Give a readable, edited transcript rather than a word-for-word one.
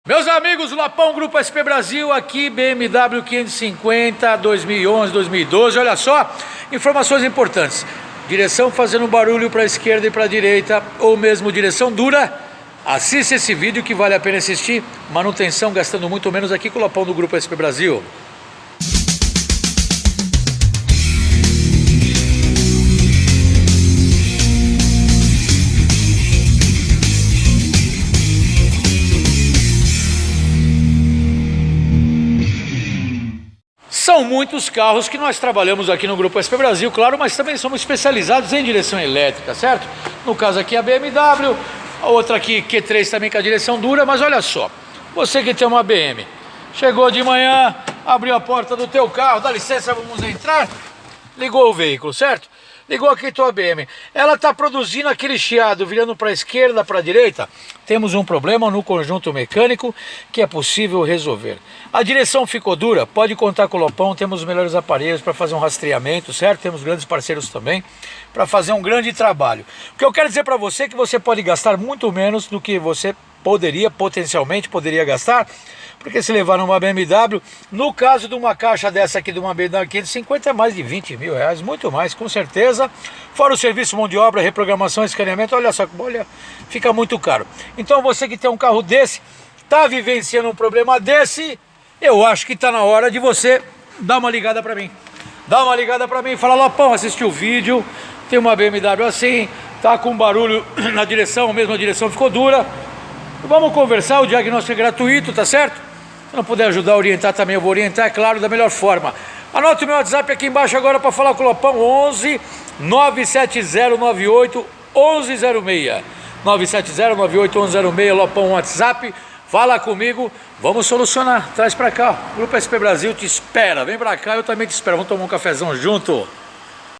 Meus amigos, Lapão, Grupo SP Brasil, aqui BMW 550, 2011, 2012, olha só, informações importantes. Direção fazendo barulho para a esquerda e para a direita, ou mesmo direção dura, assista esse vídeo que vale a pena assistir. Manutenção gastando muito menos aqui com o Lapão do Grupo SP Brasil. São muitos carros que nós trabalhamos aqui no Grupo SP Brasil, claro, mas também somos especializados em direção elétrica, certo? No caso aqui a BMW, a outra aqui Q3 também com a direção dura, mas olha só, você que tem uma BM, chegou de manhã, abriu a porta do teu carro, dá licença, vamos entrar, ligou o veículo, certo? Ligou aqui tua BM, ela está produzindo aquele chiado virando para a esquerda, para a direita. Temos um problema no conjunto mecânico que é possível resolver. A direção ficou dura, pode contar com o Lopão, temos os melhores aparelhos para fazer um rastreamento, certo? Temos grandes parceiros também para fazer um grande trabalho. O que eu quero dizer para você é que você pode gastar muito menos do que você potencialmente poderia gastar, porque se levar numa BMW, no caso de uma caixa dessa aqui de uma BMW 550 é mais de 20 mil reais, muito mais, com certeza, fora o serviço, mão de obra, reprogramação, escaneamento, olha só, olha, fica muito caro. Então você que tem um carro desse, está vivenciando um problema desse, eu acho que está na hora de você dar uma ligada para mim. Dá uma ligada para mim e fala: Lopão, assisti o vídeo, tem uma BMW assim, tá com barulho na direção, mesmo a direção ficou dura. Vamos conversar, o diagnóstico é gratuito, tá certo? Se não puder ajudar a orientar também, eu vou orientar, é claro, da melhor forma. Anote o meu WhatsApp aqui embaixo agora para falar com o Lopão, 11 97098 1106. 97098 1106, Lopão WhatsApp, fala comigo, vamos solucionar, traz para cá. O Grupo SP Brasil te espera, vem para cá, eu também te espero, vamos tomar um cafezão junto.